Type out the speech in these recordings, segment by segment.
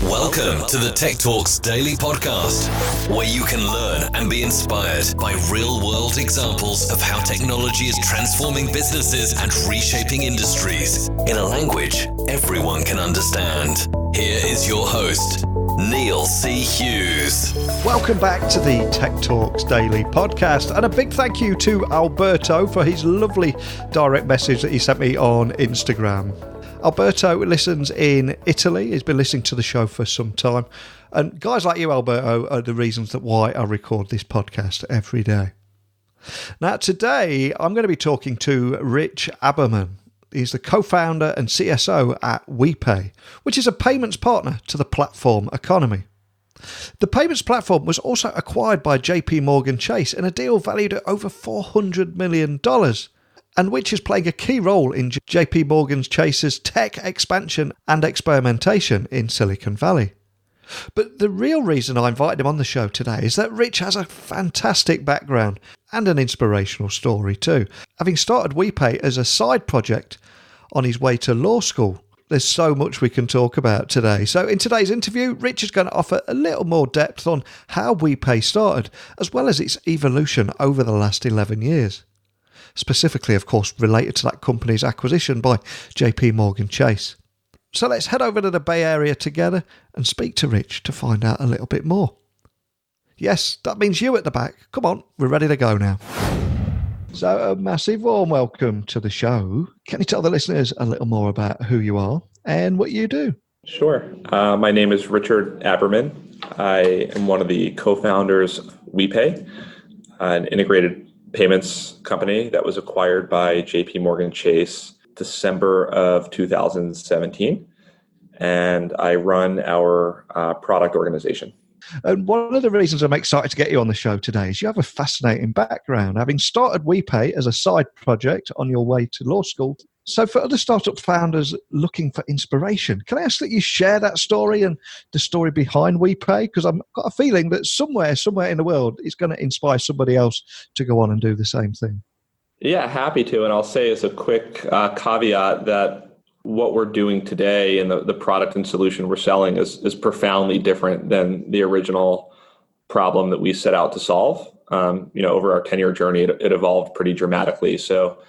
Welcome to the Tech Talks Daily Podcast, where you can learn and be inspired by real-world examples of how technology is transforming businesses and reshaping industries in a language everyone can understand. Here is your host, Neil C. Hughes. Welcome back to the Tech Talks Daily Podcast, and a big thank you to Alberto for his lovely direct message that he sent me on Instagram. Alberto listens in Italy. He's been listening to the show for some time. And guys like you, Alberto, are the reasons that why I record this podcast every day. Now, today, I'm going to be talking to Rich Aberman. He's the co-founder and CSO at WePay, which is a payments partner to the platform economy. The payments platform was also acquired by JP Morgan Chase in a deal valued at over $400 million. And which is playing a key role in JP Morgan Chase's tech expansion and experimentation in Silicon Valley. But the real reason I invited him on the show today is that Rich has a fantastic background and an inspirational story too, having started WePay as a side project on his way to law school. There's so much we can talk about today. So in today's interview, Rich is going to offer a little more depth on how WePay started, as well as its evolution over the last 11 years. Specifically, of course, related to that company's acquisition by JP Morgan Chase. So let's head over to the Bay Area together and speak to Rich to find out a little bit more. Yes, that means you at the back. Come on, we're ready to go now. So a massive warm welcome to the show. Can you tell the listeners a little more about who you are and what you do? Sure. My name is Richard Aberman. I am one of the co-founders of WePay, an integrated payments company that was acquired by JP Morgan Chase December of 2017. And I run our product organization. And one of the reasons I'm excited to get you on the show today is you have a fascinating background, having started WePay as a side project on your way to law school. So for other startup founders looking for inspiration, can I ask that you share that story and the story behind WePay? Because I've got a feeling that somewhere in the world, it's going to inspire somebody else to go on and do the same thing. Yeah, happy to. And I'll say as a quick caveat that what we're doing today and the product and solution we're selling is profoundly different than the original problem that we set out to solve. Over our 10-year journey, it evolved pretty dramatically. So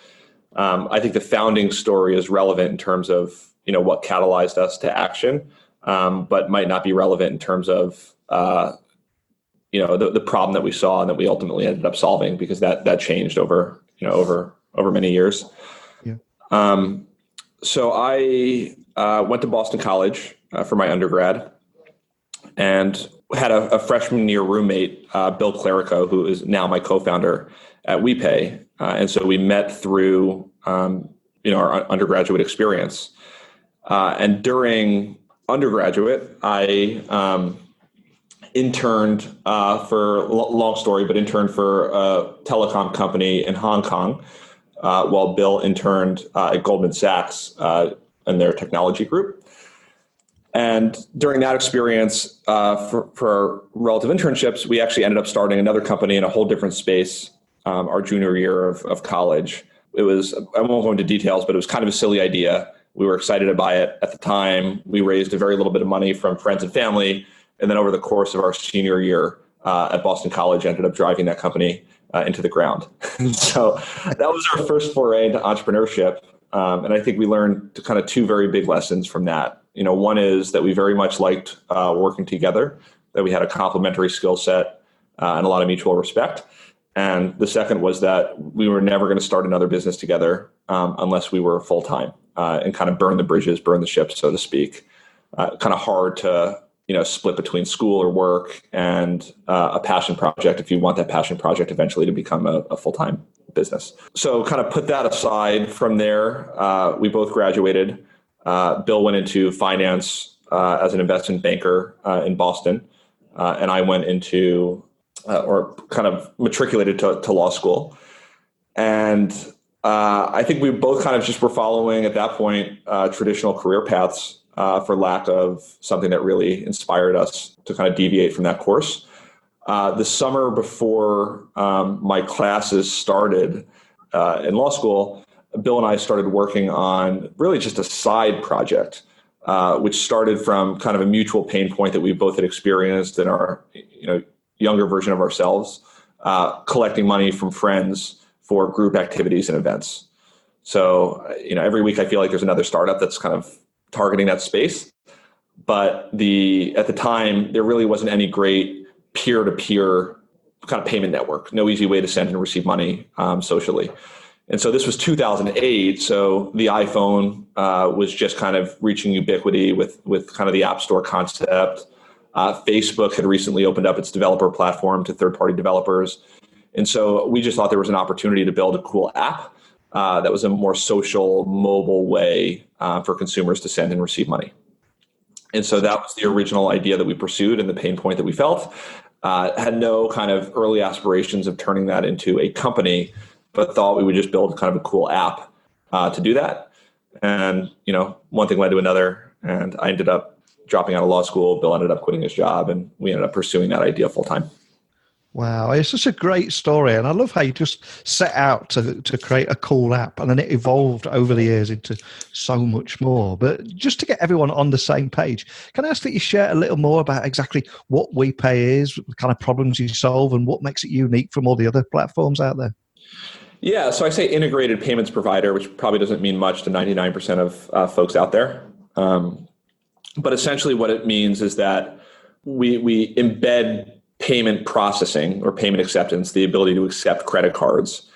I think the founding story is relevant in terms of, what catalyzed us to action, but might not be relevant in terms of, the problem that we saw and that we ultimately ended up solving, because that changed over many years. Yeah. So I went to Boston College for my undergrad and had a freshman year roommate, Bill Clerico, who is now my co-founder at WePay. And so we met through, our undergraduate experience. And during undergraduate, I interned long story, but interned for a telecom company in Hong Kong, while Bill interned at Goldman Sachs in their technology group. And during that experience, for relative internships, we actually ended up starting another company in a whole different space our junior year of college. It was, I won't go into details, but it was kind of a silly idea. We were excited to buy it at the time. We raised a very little bit of money from friends and family. And then over the course of our senior year at Boston College, ended up driving that company into the ground. So that was our first foray into entrepreneurship. And I think we learned kind of two very big lessons from that. One is that we very much liked working together, that we had a complementary skill set and a lot of mutual respect. And the second was that we were never going to start another business together unless we were full-time and kind of burn the bridges, burn the ships, so to speak. Kind of hard to split between school or work and a passion project if you want that passion project eventually to become a full-time business. So kind of put that aside. From there, we both graduated. Bill went into finance as an investment banker in Boston, and I went into or kind of matriculated to law school. And I think we both kind of just were following at that point traditional career paths for lack of something that really inspired us to kind of deviate from that course. The summer before my classes started in law school, Bill and I started working on really just a side project which started from kind of a mutual pain point that we both had experienced in our younger version of ourselves, collecting money from friends for group activities and events. So, every week I feel like there's another startup that's kind of targeting that space. But at the time, there really wasn't any great peer-to-peer kind of payment network, no easy way to send and receive money socially. And so this was 2008. So the iPhone was just kind of reaching ubiquity with kind of the App Store concept. Facebook had recently opened up its developer platform to third-party developers. And so we just thought there was an opportunity to build a cool app that was a more social, mobile way for consumers to send and receive money. And so that was the original idea that we pursued and the pain point that we felt. Had no kind of early aspirations of turning that into a company, but thought we would just build kind of a cool app to do that. And, one thing led to another, and I ended up dropping out of law school. Bill ended up quitting his job, and we ended up pursuing that idea full time. Wow, it's such a great story. And I love how you just set out to create a cool app, and then it evolved over the years into so much more. But just to get everyone on the same page, can I ask that you share a little more about exactly what WePay is, the kind of problems you solve, and what makes it unique from all the other platforms out there? Yeah, so I say integrated payments provider, which probably doesn't mean much to 99% of folks out there. But essentially what it means is that we embed payment processing or payment acceptance, the ability to accept credit cards,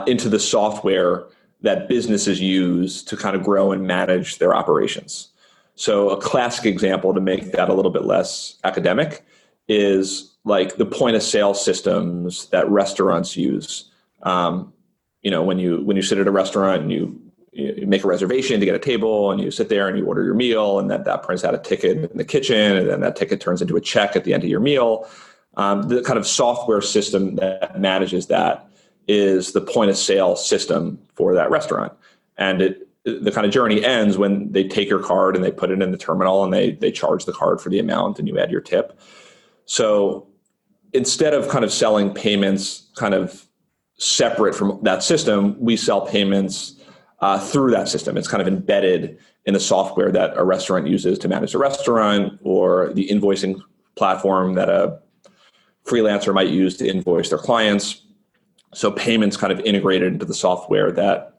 into the software that businesses use to kind of grow and manage their operations. So a classic example to make that a little bit less academic is like the point of sale systems that restaurants use. When you sit at a restaurant and you make a reservation to get a table, and you sit there and you order your meal, and that prints out a ticket in the kitchen, and then that ticket turns into a check at the end of your meal. The kind of software system that manages that is the point of sale system for that restaurant. And the kind of journey ends when they take your card and they put it in the terminal, and they charge the card for the amount, and you add your tip. So instead of kind of selling payments kind of separate from that system, we sell payments through that system. It's kind of embedded in the software that a restaurant uses to manage the restaurant, or the invoicing platform that a freelancer might use to invoice their clients. So payments kind of integrated into the software that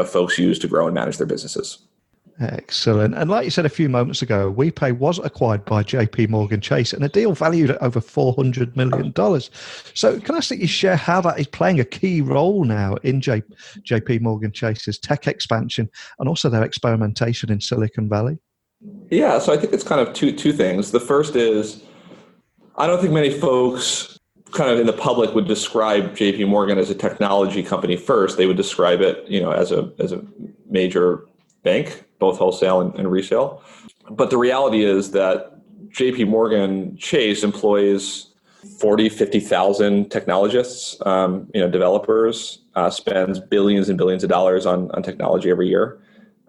folks use to grow and manage their businesses. Excellent. And like you said a few moments ago, WePay was acquired by JP Morgan Chase, and a deal valued at over $400 million. So can I ask that you share how that is playing a key role now in JP Morgan Chase's tech expansion and also their experimentation in Silicon Valley? Yeah, so I think it's kind of two things. The first is, I don't think many folks kind of in the public would describe JP Morgan as a technology company first. They would describe it, as a major bank, both wholesale and resale. But the reality is that JP Morgan Chase employs 40, 50,000 technologists, developers, spends billions and billions of dollars on technology every year.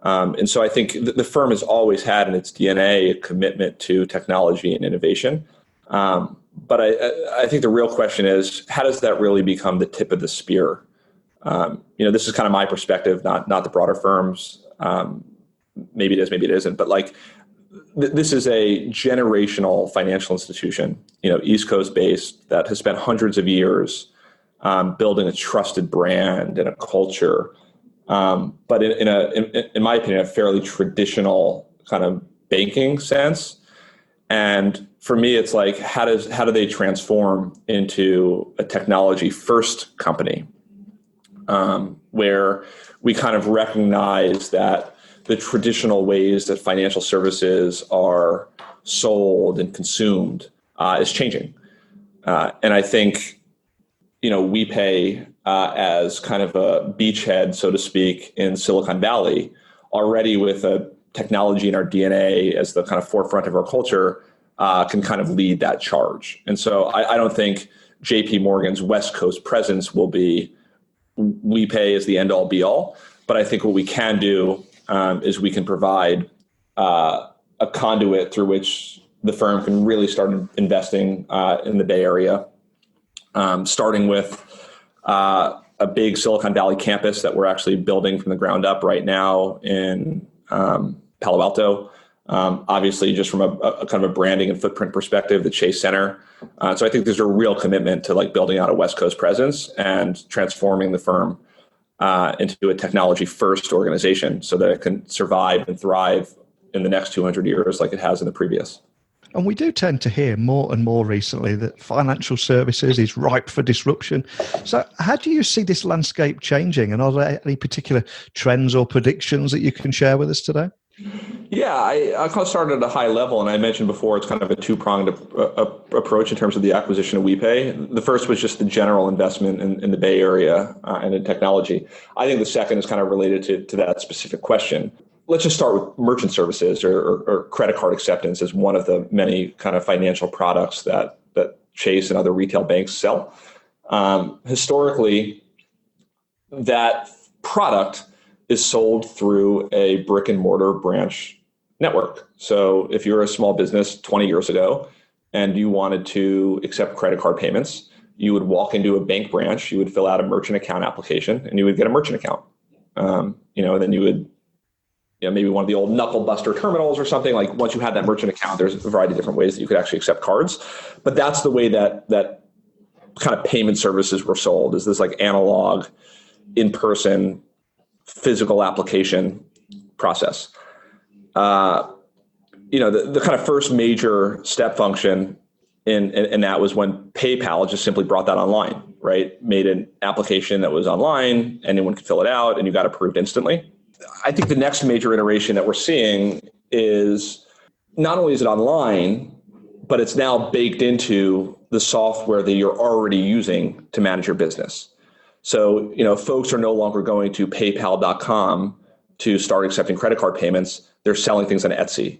And so I think the firm has always had in its DNA a commitment to technology and innovation. But I think the real question is, how does that really become the tip of the spear? This is kind of my perspective, not the broader firm's. Maybe it is, maybe it isn't. But this is a generational financial institution, East Coast based, that has spent hundreds of years building a trusted brand and a culture. But in my opinion, a fairly traditional kind of banking sense. And for me, it's like, how do they transform into a technology first company, where we kind of recognize that the traditional ways that financial services are sold and consumed is changing. And I think, WePay as kind of a beachhead, so to speak, in Silicon Valley, already with a technology in our DNA as the kind of forefront of our culture, can kind of lead that charge. And so I don't think JP Morgan's West Coast presence will be WePay as the end all be all. But I think what we can do is we can provide a conduit through which the firm can really start investing in the Bay Area, starting with a big Silicon Valley campus that we're actually building from the ground up right now in Palo Alto. Obviously, just from a kind of a branding and footprint perspective, the Chase Center. So I think there's a real commitment to like building out a West Coast presence and transforming the firm into a technology first organization so that it can survive and thrive in the next 200 years like it has in the previous. And we do tend to hear more and more recently that financial services is ripe for disruption. So how do you see this landscape changing? And are there any particular trends or predictions that you can share with us today? Yeah, I kind of started at a high level, and I mentioned before it's kind of a two-pronged approach in terms of the acquisition of WePay. The first was just the general investment in the Bay Area and in technology. I think the second is kind of related to that specific question. Let's just start with merchant services or credit card acceptance as one of the many kind of financial products that Chase and other retail banks sell. Historically, that product is sold through a brick and mortar branch network. So if you're a small business 20 years ago and you wanted to accept credit card payments, you would walk into a bank branch, you would fill out a merchant account application, and you would get a merchant account. And then you would, maybe one of the old knuckle buster terminals or something. Like once you had that merchant account, there's a variety of different ways that you could actually accept cards. But that's the way that kind of payment services were sold, is this like analog, in-person, physical application process. The kind of first major step function in that was when PayPal just simply brought that online, right? Made an application that was online, anyone could fill it out, and you got approved instantly. I think the next major iteration that we're seeing is not only is it online, but it's now baked into the software that you're already using to manage your business. So, folks are no longer going to paypal.com to start accepting credit card payments. They're selling things on Etsy,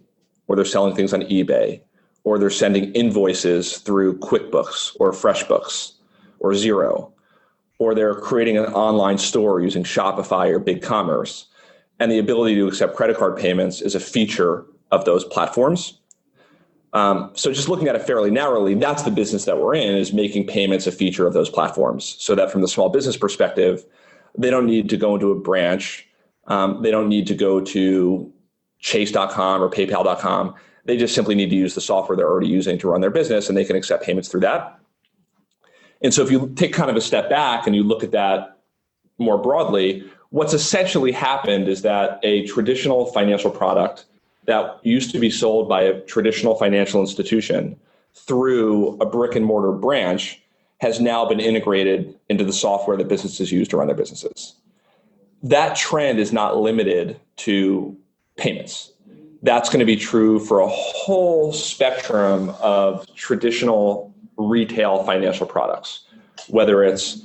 or they're selling things on eBay, or they're sending invoices through QuickBooks or FreshBooks or Xero, or they're creating an online store using Shopify or BigCommerce. And the ability to accept credit card payments is a feature of those platforms. So just looking at it fairly narrowly, that's the business that we're in, is making payments a feature of those platforms, so that from the small business perspective, they don't need to go into a branch. They don't need to go to chase.com or paypal.com. They just simply need to use the software they're already using to run their business, and they can accept payments through that. And so if you take kind of a step back and you look at that more broadly, what's essentially happened is that a traditional financial product that used to be sold by a traditional financial institution through a brick and mortar branch has now been integrated into the software that businesses use to run their businesses. That trend is not limited to payments. That's going to be true for a whole spectrum of traditional retail financial products, whether it's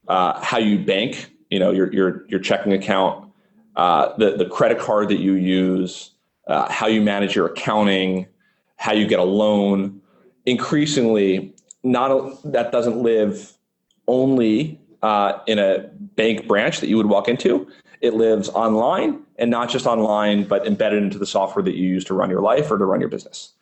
how you bank, your checking account, the credit card that you use, how you manage your accounting, how you get a loan. Increasingly, that doesn't live only in a bank branch that you would walk into. It lives online, and not just online, but embedded into the software that you use to run your life or to run your business.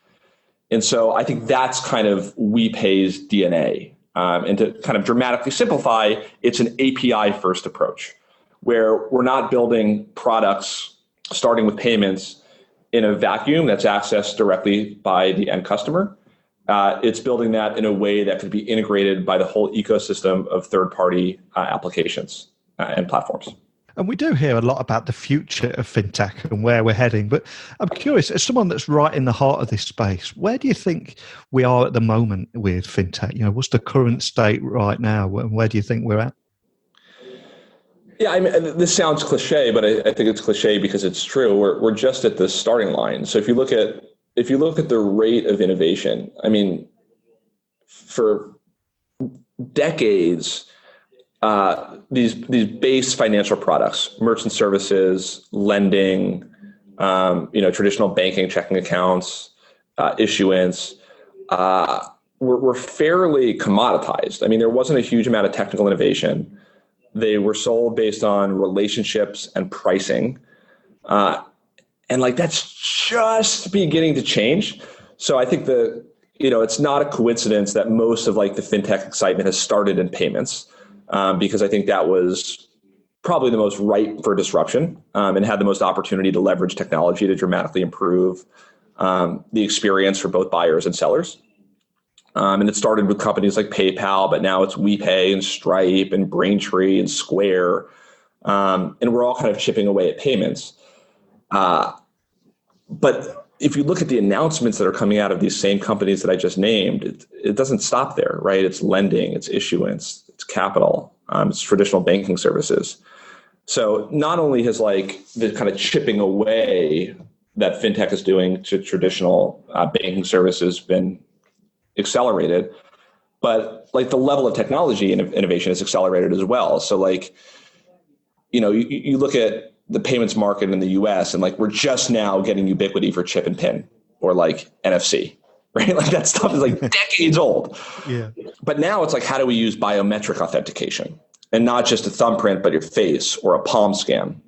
And so I think that's kind of WePay's DNA. And to kind of dramatically simplify, it's an API first approach, where we're not building products starting with payments in a vacuum that's accessed directly by the end customer. It's building that in a way that could be integrated by the whole ecosystem of third-party applications and platforms. And we do hear a lot about the future of FinTech and where we're heading. But I'm curious, as someone that's right in the heart of this space, where do you think we are at the moment with FinTech? What's the current state right now? Where do you think we're at? Yeah, I mean, this sounds cliche, but I think it's cliche because it's true. We're just at the starting line. So if you look at the rate of innovation, I mean, for decades, these base financial products, merchant services, lending, traditional banking, checking accounts, issuance, were fairly commoditized. I mean, there wasn't a huge amount of technical innovation. They were sold based on relationships and pricing. And that's just beginning to change. So I think it's not a coincidence that most of the FinTech excitement has started in payments, because I think that was probably the most ripe for disruption, and had the most opportunity to leverage technology to dramatically improve the experience for both buyers and sellers. And it started with companies like PayPal, but now it's WePay and Stripe and Braintree and Square. And we're all kind of chipping away at payments. But if you look at the announcements that are coming out of these same companies that I just named, it doesn't stop there, right? It's lending, it's issuance, it's capital, it's traditional banking services. So not only has like the kind of chipping away that FinTech is doing to traditional banking services been accelerated, but like the level of technology and innovation is accelerated as well. So like, you look at the payments market in the US and like we're just now getting ubiquity for chip and PIN or like NFC, right? Like that stuff is like decades old. Yeah. But now it's like, how do we use biometric authentication and not just a thumbprint, but your face or a palm scan?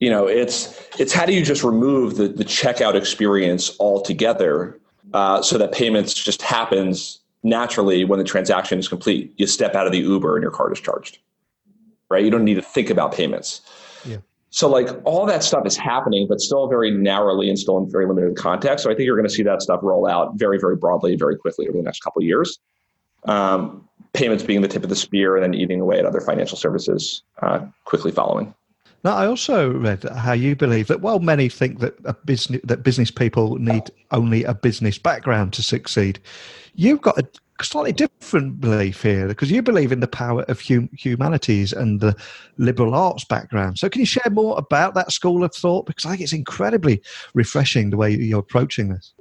It's how do you just remove the checkout experience altogether so that payments just happens naturally when the transaction is complete. You step out of the Uber and your card is charged. Right? You don't need to think about payments. Yeah. So like all that stuff is happening, but still very narrowly and still in very limited context. So I think you're going to see that stuff roll out very, very broadly, very quickly over the next couple of years. Payments being the tip of the spear and then eating away at other financial services quickly following. Now, I also read how you believe that while many think that business people need only a business background to succeed, you've got a slightly different belief here because you believe in the power of humanities and the liberal arts background. So can you share more about that school of thought? Because I think it's incredibly refreshing the way you're approaching this.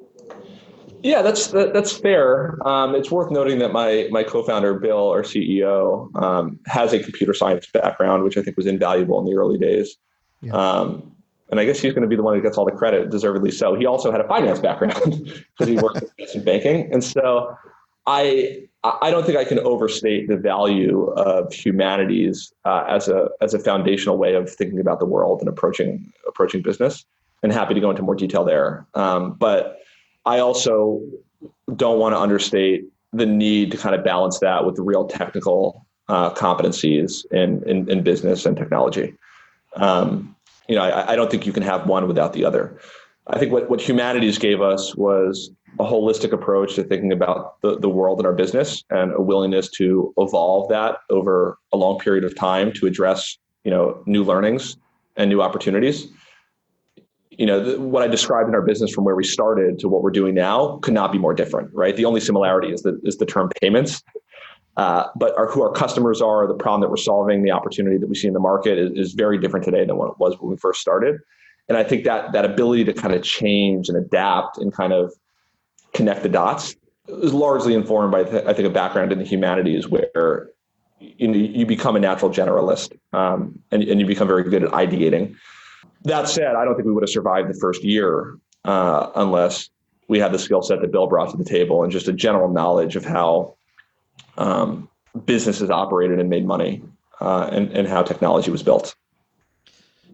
Yeah, that's fair. It's worth noting that my co-founder, Bill, our CEO, has a computer science background, which I think was invaluable in the early days. Yeah. And I guess he's going to be the one who gets all the credit, deservedly so. He also had a finance background because he worked in banking. And so I don't think I can overstate the value of humanities as a foundational way of thinking about the world and approaching business. And happy to go into more detail there. But I also don't want to understate the need to kind of balance that with the real technical competencies in business and technology. I don't think you can have one without the other. I think what humanities gave us was a holistic approach to thinking about the world and our business and a willingness to evolve that over a long period of time to address, new learnings and new opportunities. What I described in our business from where we started to what we're doing now could not be more different, right? The only similarity is the term payments, but who our customers are, the problem that we're solving, the opportunity that we see in the market is very different today than what it was when we first started. And I think that ability to kind of change and adapt and kind of connect the dots is largely informed by, I think, a background in the humanities where you become a natural generalist and you become very good at ideating. That said, I don't think we would have survived the first year unless we had the skill set that Bill brought to the table and just a general knowledge of how businesses operated and made money and how technology was built.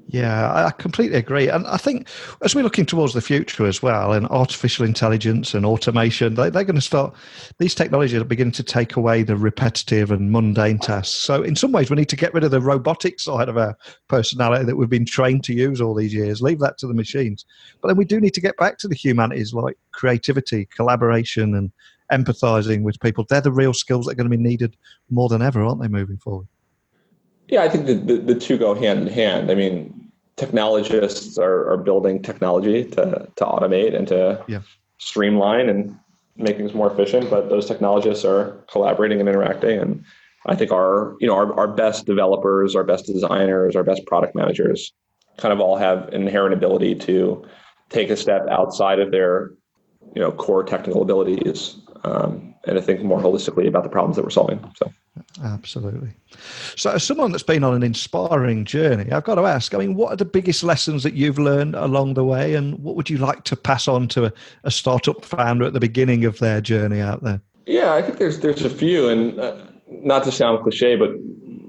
Yeah, I completely agree. And I think as we're looking towards the future as well, and artificial intelligence and automation, they're going to start, these technologies are beginning to take away the repetitive and mundane tasks. So in some ways, we need to get rid of the robotic side of our personality that we've been trained to use all these years, leave that to the machines. But then we do need to get back to the humanities like creativity, collaboration, and empathizing with people. They're the real skills that are going to be needed more than ever, aren't they, moving forward? Yeah, I think the two go hand in hand. I mean, technologists are building technology to automate and to streamline and make things more efficient, but those technologists are collaborating and interacting. And I think our best developers, our best designers, our best product managers kind of all have an inherent ability to take a step outside of their core technical abilities and to think more holistically about the problems that we're solving. So. Absolutely. So as someone that's been on an inspiring journey, I've got to ask, what are the biggest lessons that you've learned along the way, and what would you like to pass on to a startup founder at the beginning of their journey out there? Yeah, I think there's a few, and not to sound cliche, but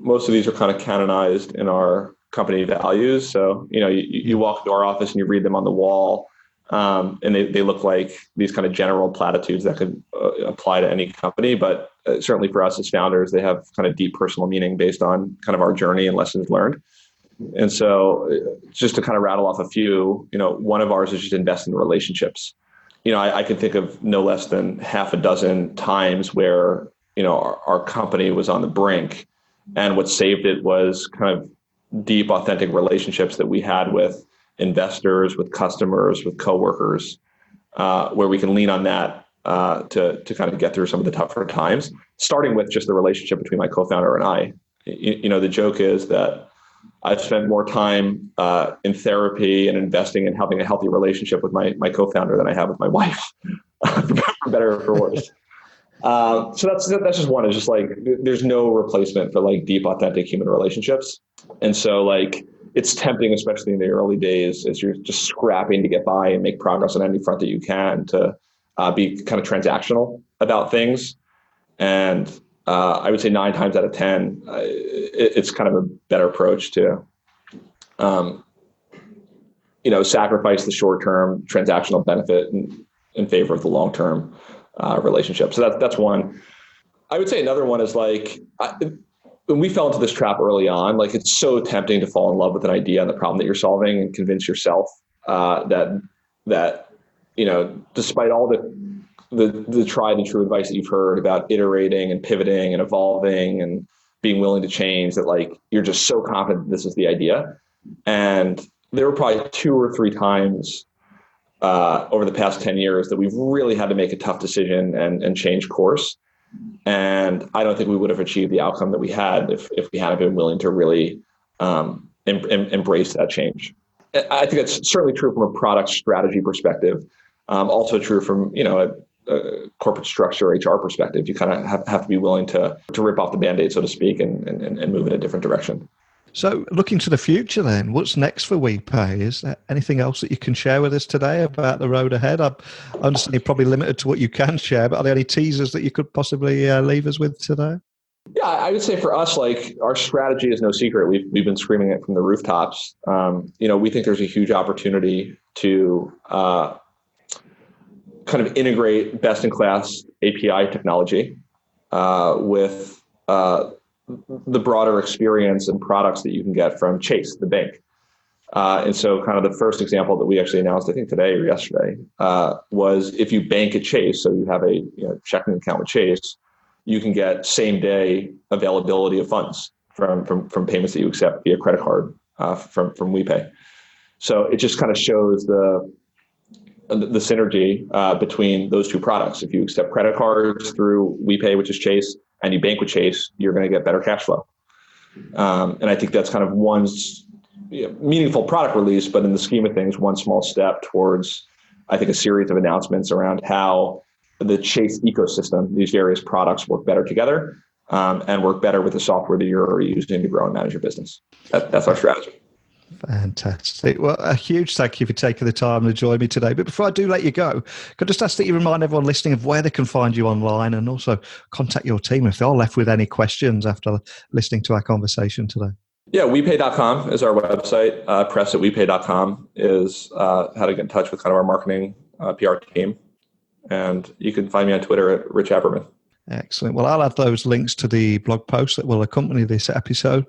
most of these are kind of canonized in our company values. So, you walk into our office and you read them on the wall. And they look like these kind of general platitudes that could apply to any company. But certainly for us as founders, they have kind of deep personal meaning based on kind of our journey and lessons learned. And so just to kind of rattle off a few, one of ours is just invest in relationships. I can think of no less than half a dozen times where, our company was on the brink, and what saved it was kind of deep, authentic relationships that we had with investors, with customers, with coworkers, where we can lean on that to kind of get through some of the tougher times, starting with just the relationship between my co-founder and I. The joke is that I've spent more time in therapy and investing in having a healthy relationship with my co-founder than I have with my wife, for better or for worse. So that's just one. It's just like there's no replacement for like deep, authentic human relationships. And so like it's tempting, especially in the early days, as you're just scrapping to get by and make progress on any front that you can, to be kind of transactional about things. And I would say 9 times out of 10, it's kind of a better approach to, sacrifice the short-term transactional benefit in favor of the long-term relationship. So that's one. I would say another one is like, when we fell into this trap early on, like it's so tempting to fall in love with an idea and the problem that you're solving and convince yourself that despite all the tried and true advice that you've heard about iterating and pivoting and evolving and being willing to change, that like you're just so confident this is the idea. And there were probably 2 or 3 times over the past 10 years that we've really had to make a tough decision and change course. And I don't think we would have achieved the outcome that we had if we hadn't been willing to really embrace that change. I think that's certainly true from a product strategy perspective. Also true from a corporate structure, HR perspective. You kind of have to be willing to rip off the Band-Aid, so to speak, and move in a different direction. So looking to the future then, what's next for WePay? Is there anything else that you can share with us today about the road ahead? I understand you're probably limited to what you can share, but are there any teasers that you could possibly leave us with today? Yeah, I would say for us, like our strategy is no secret. We've been screaming it from the rooftops. We think there's a huge opportunity to kind of integrate best-in-class API technology with the broader experience and products that you can get from Chase, the bank. And so kind of the first example that we actually announced, I think today or yesterday, was if you bank at Chase, so you have a checking account with Chase, you can get same day availability of funds from payments that you accept via credit card from WePay. So it just kind of shows the synergy between those two products. If you accept credit cards through WePay, which is Chase, and you bank with Chase, you're going to get better cash flow. And I think that's kind of one meaningful product release, but in the scheme of things, one small step towards, I think, a series of announcements around how the Chase ecosystem, these various products work better together and work better with the software that you're using to grow and manage your business. That's our strategy. Fantastic. Well, a huge thank you for taking the time to join me today. But before I do let you go, could I just ask that you remind everyone listening of where they can find you online and also contact your team if they're left with any questions after listening to our conversation today? Yeah, WePay.com is our website. Press at WePay.com is how to get in touch with kind of our marketing PR team. And you can find me on Twitter at Rich Aberman. Excellent. Well, I'll add those links to the blog post that will accompany this episode.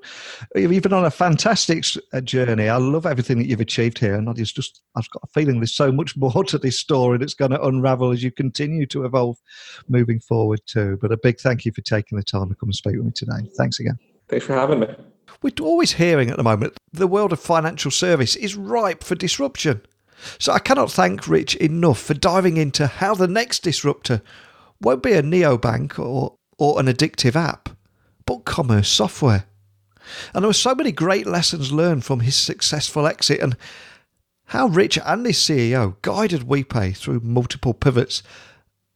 You've been on a fantastic journey. I love everything that you've achieved here. And I've got a feeling there's so much more to this story that's going to unravel as you continue to evolve moving forward too. But a big thank you for taking the time to come and speak with me today. Thanks again. Thanks for having me. We're always hearing at the moment the world of financial service is ripe for disruption. So I cannot thank Rich enough for diving into how the next disruptor won't be a neobank or an addictive app, but commerce software. And there were so many great lessons learned from his successful exit and how Rich and his CEO guided WePay through multiple pivots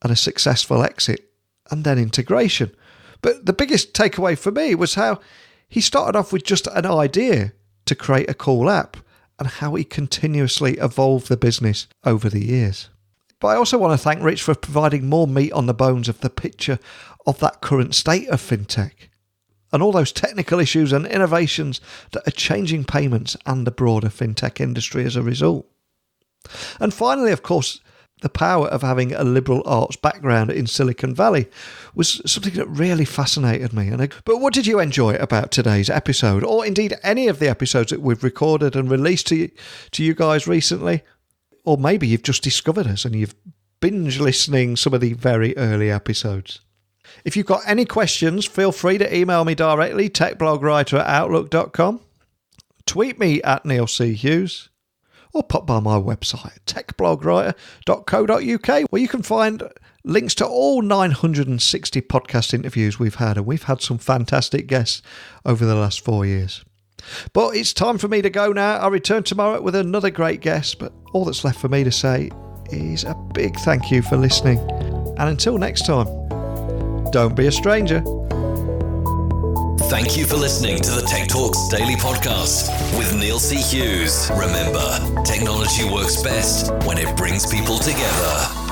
and a successful exit and then integration. But the biggest takeaway for me was how he started off with just an idea to create a cool app and how he continuously evolved the business over the years. But I also want to thank Rich for providing more meat on the bones of the picture of that current state of FinTech and all those technical issues and innovations that are changing payments and the broader FinTech industry as a result. And finally, of course, the power of having a liberal arts background in Silicon Valley was something that really fascinated me. But what did you enjoy about today's episode, or indeed any of the episodes that we've recorded and released to you guys recently? Or maybe you've just discovered us and you've binge listening some of the very early episodes. If you've got any questions, feel free to email me directly, techblogwriter@outlook.com, tweet me at Neil C. Hughes, or pop by my website, techblogwriter.co.uk, where you can find links to all 960 podcast interviews we've had, and we've had some fantastic guests over the last 4 years. But it's time for me to go now. I'll return tomorrow with another great guest, but all that's left for me to say is a big thank you for listening. And until next time, don't be a stranger. Thank you for listening to the Tech Talks Daily Podcast with Neil C. Hughes. Remember, technology works best when it brings people together.